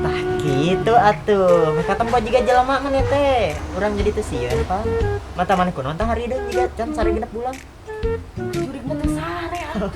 Tah gitu atuh. Mereka tempat juga jelema mana teh. Urang jadi teu sieun, Pak. Mata mana kunaon tah hari deui jiga can sare genep bulan. Jurig mah teh sare atuh.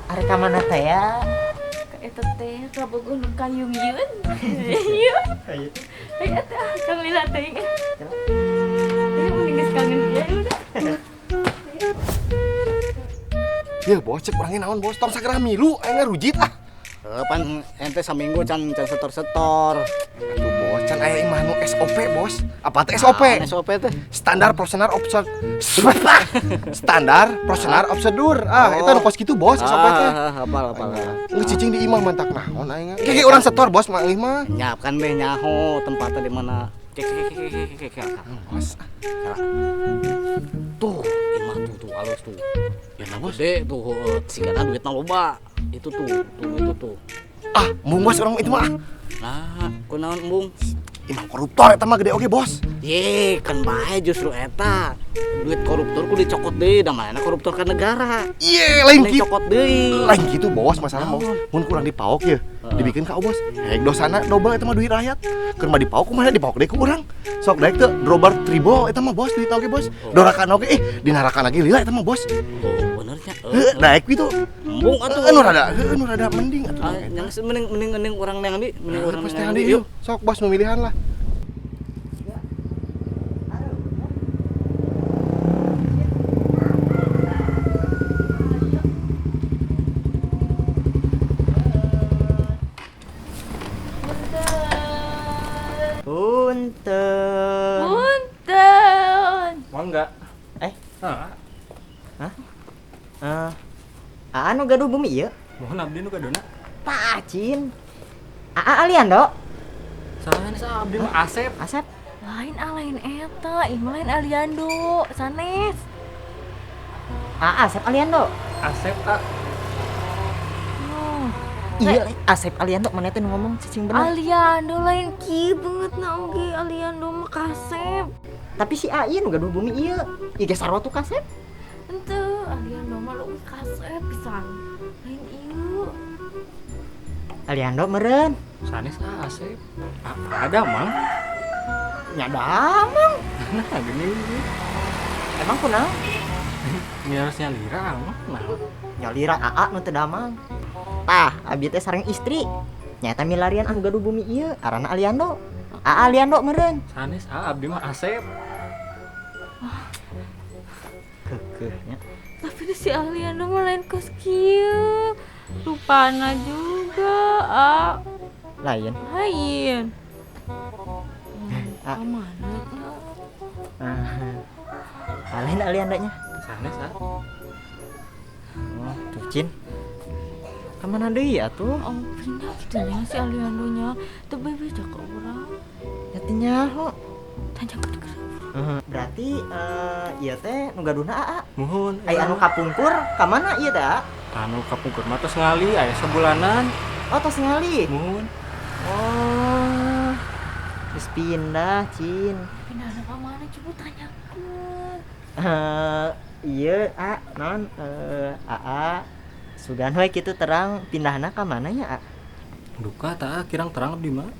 Are ka mana teh ya? Ka eta teh ka bogoh nu kayung yeun. Ieu. Ayo. Aya teh Kang Lila teh. Ya mending geus kangen dia udah. Ya bos, cek orangnya naon bos, tong sagerah milu, aing ngarujit ah. Pan ente saminggu can setor-setor. Aduh bos, can aya imah nu SOP bos. Apa teh SOP? SOP teh. Standar Professional Standar Professional Prosedur. Itu nu kos kitu bos, SOP teh. Hafal. Nggak cicing di imah mantak naon aing. Kayak orang setor bos mah ieu mah. Nyiapkan deh nyaho tempatnya di mana. Cek. Bos. Tuh, imah tuh halus tuh. Ya nah gede tuh, sigana duitna loba. Itu tuh. Ah, embung bos orang itu mah. Nah, kunaon embung? Imah koruptor eta mah gede oge bos. Ye, kan bae justru eta. Duit koruptor ku dicokot deui, da mana koruptor ka negara. Iye, lain kitu. Dicokot deui. Lain gitu bos, masalah bos. Mun kurang dipaok ya, dibikin ka bos. Hek dosana double eta mah duit rakyat. Keur mah dipaok kumaha dipaok deui ku urang. Sok daek teu drobar tribo eta mah bos duit oge bos. Dorakan oge dinarakan lagi lila eta mah bos. Oh, bener nya. Daek gitu. Embung atuh. Nu rada mending atuh. Yang mending urang nang di, mending urang Pasti nang andi di. yuk. Sok bos memilihan lah. Punten. Punten. Mau enggak? Anu gaduh bumi ieu. Mohon abdi nu kadona. Pacin. Aliando. Sanes abdi mah Asep. Asep. Lain eta, ih mah lain Aliando, sanes. Asep Aliando. Asep tak. Oh, Iya, Asep Aliando mana teh nu ngomong cicing bener. Aliando lain ki banget na oge Aliando mah kasep. Tapi si Ai nu gaduh bumi ieu. Ieu ge sarwa tuh kasep. Henteu, Aliando mah lu kasep pisan. Lain ieu. Aliando meureun. Sanes Asep. Ada mang. Nyadamang. Nah gini. Emang kunaon? Nyarasnya lira mah. Nah. Nyalira nu teu damang. Tah, abi teh sareng istri. Nyata milarian anu gaduh bumi ieu, arana Aliando. Aliando meureun. Sanes abdi mah Asep. Keukeuhnya. Tapi si Aliando mah lain kos kieu. Rupana juga, Lain. lain. Ah. Mana? Lain Aliandanya. Sanes Oh, tuh Cin. Kemana deui atuh? Oh, pindah gitu nya si Aliandonya. Teu bebe ka urang. Ya teh nyaho. Tanya ke deket. Berarti ieu teh nu gaduhna AA. Mohon. Ai anu kapungkur ka mana ieu teh? A? Anu kapungkur mah tos ngali aya sebulanan. Oh, tos ngali. Mohon. Oh. Geus pindah, Cin. Pindah ka mana coba tanyakeun. Ieu naon AA sugan we kitu terang pindahna ka mana nya, A? Duka tah kirang terang abdi mah.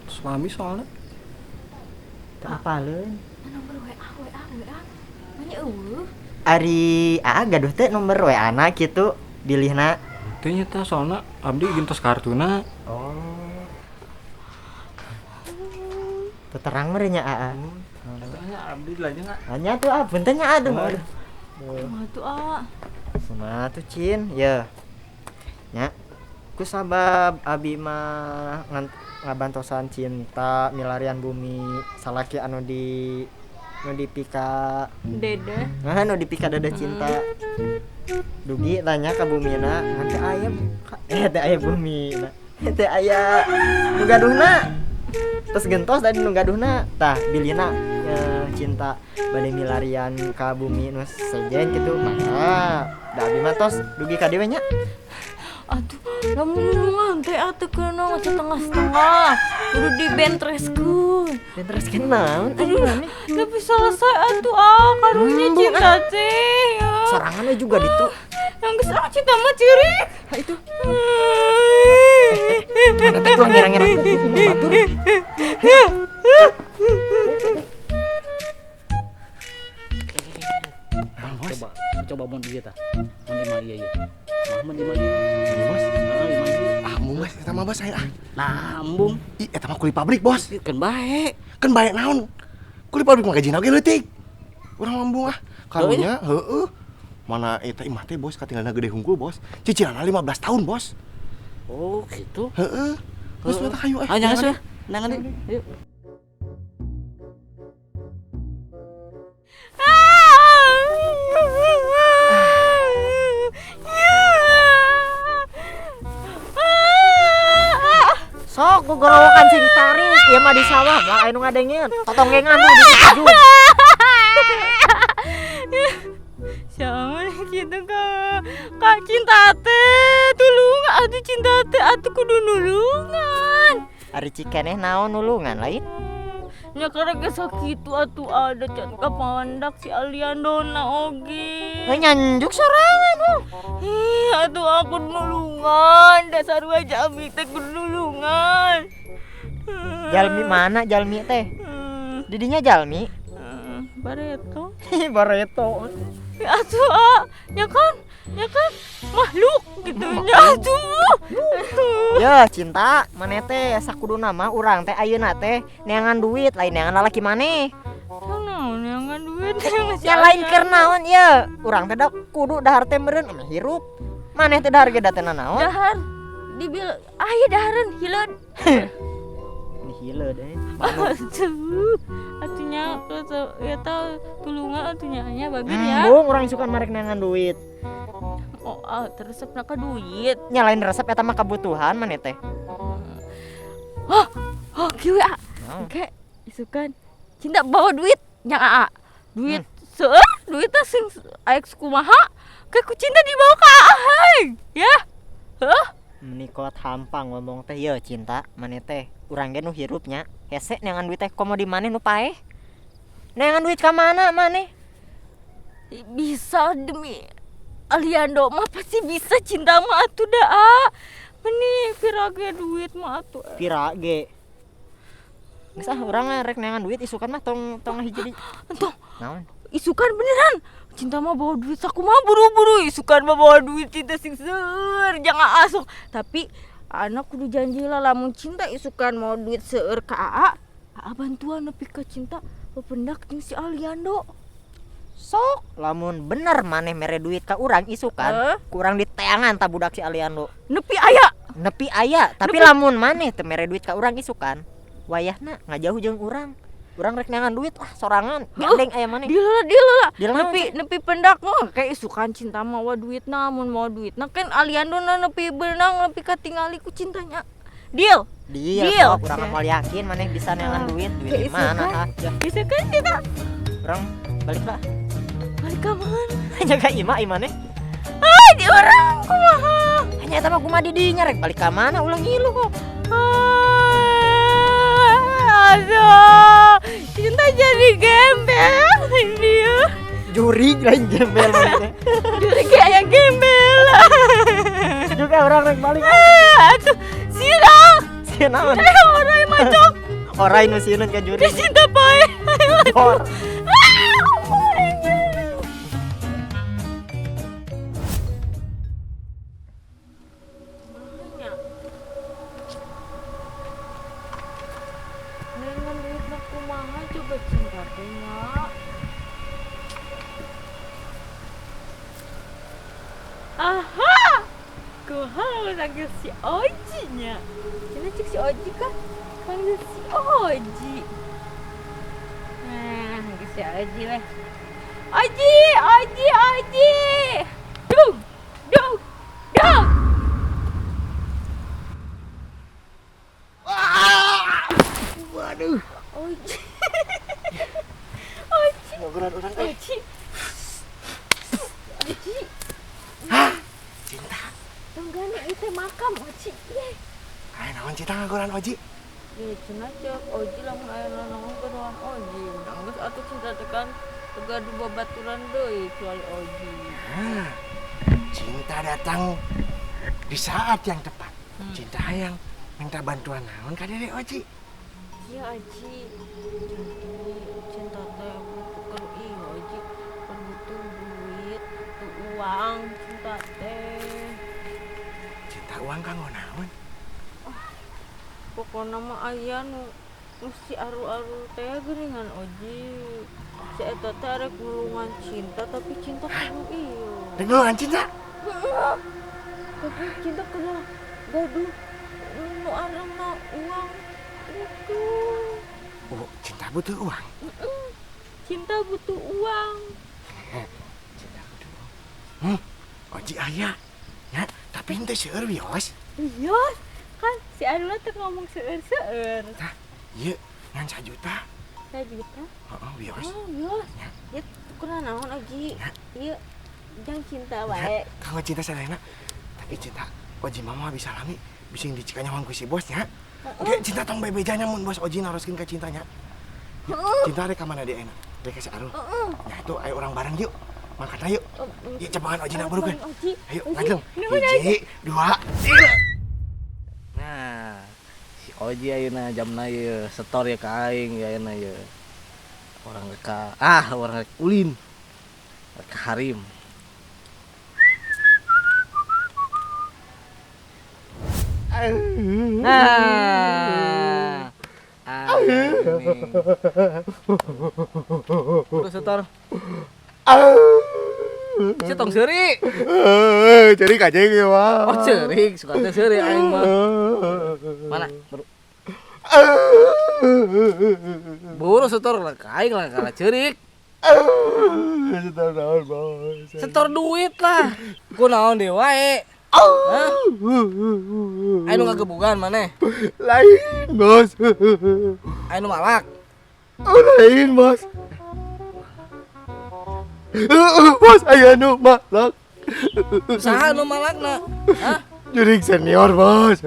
Suami soalnya. Teu apaleun. Nomor WA. Manya eueuh. Ari AA gaduh teh nomor WA-na kitu dilihna. Teu nya tah soalna abdi gintos kartuna. Oh. Teu terang meureun nya AA. Tanya abdi lagi enggak? Hanya tuh punten nya aduh. Kumaha tuh Kumaha tuh Cin? Ya. Nya. Ku sabab abi mah ngabantosan cinta milarian bumi salaki anu dipika Dede. anu dipika dada cinta. Dugi tanya ka bumina, teh aya teh aya bumina. Teh aya nu gaduhna. Terus gentos tadi nu gaduhna tah bilina cinta bade milarian ka bumi nu sejen kitu mah da abi mah tos dugi ka dewe nya. Atuh, lamun nulungan teh atuh kena setengah-setengah. Udah dibentreskeun. Pintereskeun naon? Aduh, tapi selesai atuh karunya cinta teh. Ya. Sorangannya juga ditu. Yang geus cinta mah ciri. Itu. Mana teh pulang ngira-ngira batur. Coba mau dia tah. Mun imah ieu ieu. Mun imah ieu. Bos. Imah ieu. Embung bos, eta mah bos saya Nah, embung. Ih, eta mah kuli pabrik bos. Kan bae. Kan bae naon? Kuli pabrik mah gajina oge leutik. Urang embung karunya heueuh. Mana eta imah teh bos katinggalna gede hungkul bos. Cicilanna 15 tahun bos. Oh, gitu. Heeh. Geus mah hayu Jangan sih. Nangan deh. Yuk. Sok gogorowokan sing tarik, ieu mah di sawah, lah anu ngadengeun. Totonggengan tuh di tujuh. Sama gitu Kak cinta teh tulungan atuh cinta teh atuh kudu nulungan. Ari cikeneh naon nulungan lain? Nya karena sakitu atuh ada can kapandak si Aliandona oge. Nyanjuk sorangan Atuh aku nulungan dasar wajah ami teh kudu nulungan. Jalmi mana jalmi teh? Didinya jalmi. Bareto. Bareto. Atuh ya kan makhluk gitu nya atuh. Ya cinta maneh teh sakudu nama urang teh ayeuna teh neangan duit lain neangan lalaki maneh. Naon neangan duit Ya lain keur naon ya urang teh da kudu dahar teh meureun hirup. Maneh teh dahar ge da teh naon? Dahar dibil aya dahareun hileud. Ini hileud deh. Atunya eta tulungan atunya nya bagus ya. Embung urang suka marek neangan duit. Oh, teresepna ka duit. Nya lain resep eta mah kebutuhan maneh teh. Oh, kieu ya. Oke, isukan cinta bawa duit nya Aa. Duit seueur duit teh sing aya kumaha? Kayak ku cinta dibawa ka Aa. Ya. Heuh. Menikot hampang ngomong teh ye cinta maneh teh urang ge nu hirupnya hese neangan duit teh komo di maneh nu paeh neangan duit ka mana maneh Bisa demi Aliando mah pasti bisa cinta mah atuh daa. Meni pirage duit mah atuh. pirage geus urang rek neangan duit isukan mah tong hiji Entong naon isukan beneran. Cinta mah bawa duit aku mah buru-buru isukan mah bawa duit cinta sing seueur jangan asuk. Tapi anak kudu janji lah lamun cinta isukan mau duit seueur ka Aa bantuan nepi ka cinta pependak jeung si Aliando. sok lamun bener maneh mere duit ka urang isukan kurang diteangan ta budak si Aliando Nepi aya. nepi aya tapi lamun maneh teu mere duit ka urang isukan wayahna ngajauh jeung urang rek neangan duit sorangan gandeng aya maneh Dilelah nepi pendak mah kayak isukan cinta mah wa duitna mun mau duitna kan Aliando na nepi berenang nepi katingali ku cintanya. Deal. sok urang moal yakin maneh bisa neangan duit di mana ya Bisa kan kita urang balik lah balik ka mana? jaga imane Di orang kumaha. hanya eta mah kumaha di dinya rek balik ka mana ulah ngilu kok Aduh, cinta jadi gembel dia. juri lain gembel maneh Jadi kayak gembel. juga orang rek balik Aduh, sirah. sieun naon Orang macok. orai nu sieun ka juri Cinta pae. Or. Dengan duit na kumaha coba cinta teh nya. Aha! Kumaha panggil si Oji nya. Cina cik si Oji kah? Panggil si Oji. Nah, panggil si Oji weh. Oji! Dung! Waduh. Oji. Ngobrol urang teh. Oji. Hah? Cinta. Tunggu gani itu makam Oji. Ayo naon cita ngagoran Oji. Ya cenah cek Oji lamun aya naon kedoan Oji. Anggeus atuh cinta tekan tegaduh babaturan deui kecuali Oji. Nah, cinta datang di saat yang tepat. Cinta yang minta bantuan naon ka Dede Oji. Iya Oji. Jadi cinta teh butuh ieu Oji. Kan butuh duit, butuh uang, cinta teh. Cinta uang kanggo naon? Pokoknya mah aya nu si aru-aru teh geuningan Oji. Si eta teh arek gulungan cinta tapi cinta kudu ieu. Dengeran cinta. Tapi cinta kena gaduh nu arana uang itu. Oh, cinta butuh uang. Cinta butuh uang. Cinta butuh uang. Oji aya. Ya, tapi henteu seueur wios. Iya, kan si Arula teh ngomong seueur-seueur. Tah, ieu ngan 1 juta. 1 juta? Heeh, wios. Oh, iya. Ya tukeran naon Oji? Ieu jang cinta wae. Kanggo cinta sadayana. Tapi cinta Oji mama bisa lami bising dicikanyawan ku si bos nya. Oke, cinta tong bebeja mun bos Oji naroskeun ka cintanya. Cinta rek ka mana dia enak? Rek ka si Arul. Nah, itu ayo orang bareng yuk. Mangkatna yuk. Yuk cepakan Oji nak burukeun. Ayo, ngajeng. 1, 2, 3. Nah, si Oji ayeuna jamna ieu setor ya ka aing ya ayeuna ieu. Orang rek ulin. Rek harim. Nah. Udah setor. Setong seuri. Jadi kajeng ya, Wah. Oh, cerik, suka teh seuri aing mah. Mana? Buru setor lah aing lah kala cerik. Setor naon, Bos? Setor duit lah. Ku naon deui wae. Hah? Aing nu ngagebugan maneh. Lain, Bos. Aing nu malak. Oh, lain, Bos. Bos, aya nu malak. Saha nu malakna? Hah? Jurik senior, Bos.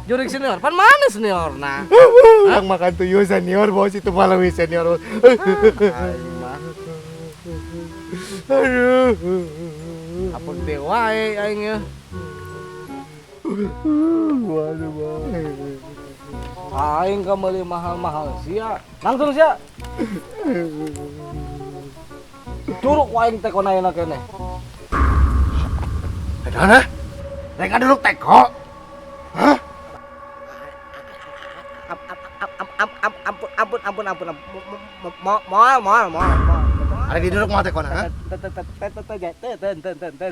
Jurik senior. Pan mana seniorna? Yang makan tuyul senior, Bos. Itu Malawi senior, Bos. Aing mah Aduh. apun teh wae aing ya. Waduh, Bos. Aing ka meuli mahal-mahal sia. Langsung sia. Curug ku aing teko ayeuna keneh. Ada mereka duduk teko. Hah? Ampun. Moal. Ada di duduk mau teko na?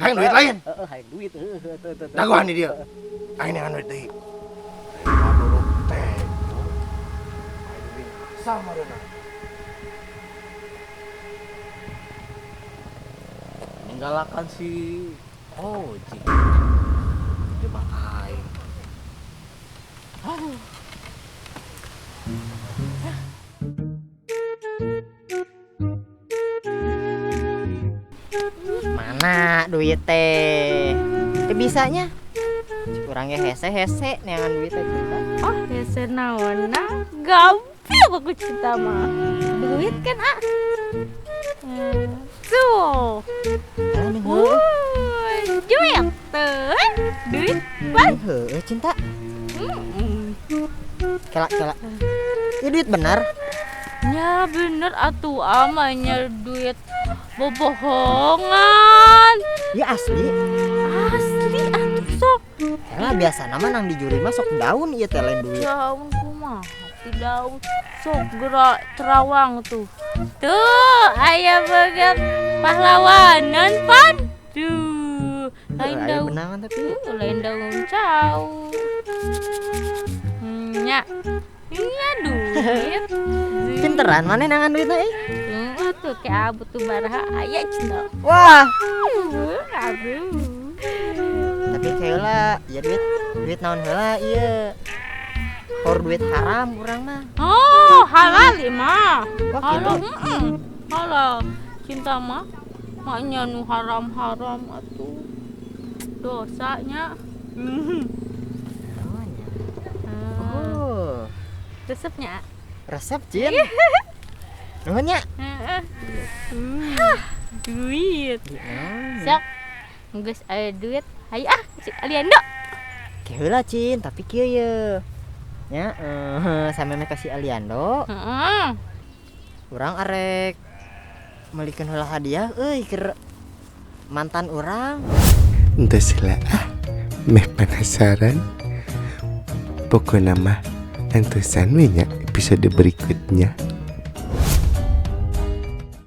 Hayang duit lain. Hayang duit. Dagohan di dia. Aing dengan duit deui. Duduk teko. Sama dona. Menggalakan si Oji. Dia mah aing. Aduh. Mana duit teh? Bisanya kurangnya hese neangan duit teh cinta. Oh, hese naonna gampang aku cinta mah. Duit kan tuh. Wuih, jual tuh. Duit ban. Heueuh cinta. Kelak. Ya duit benar. Ya bener atuh amanya duit bobohongan. Ya asli. Asli atuh sok. Lah biasa nama nang di juri mah sok daun ieu teh lain duit. Daun kumaha? Ti daun sok gerak terawang tuh. Tuh, aya banget pahlawanan pan. Tuh, lain Aya daun. benangan tapi Lain daun cau. Nya. Iya duit. pinteran mana nangan duit teh? Tuh kayak abu tuh baraha aya cinta. Wah, Aduh. tapi kayak ya duit naon heula ieu. Hor duit haram urang mah. Oh, halal mah. Wah, Halal, gitu. halal. Cinta mah maknya nu haram-haram atuh. Dosanya. Namanya. Oh, Resepnya. resep Cin. Namanya. Duit. Oh, Sok. Geus aya duit. Hayu si Aliando. heula Cin, tapi kieu ye. Nya sameme kasih Aliando, Heeh. urang arek melikeun heula hadiah euy keur mantan urang. Entah salah meh penasaran. Pokoknya mah entusan we nya episode berikutnya.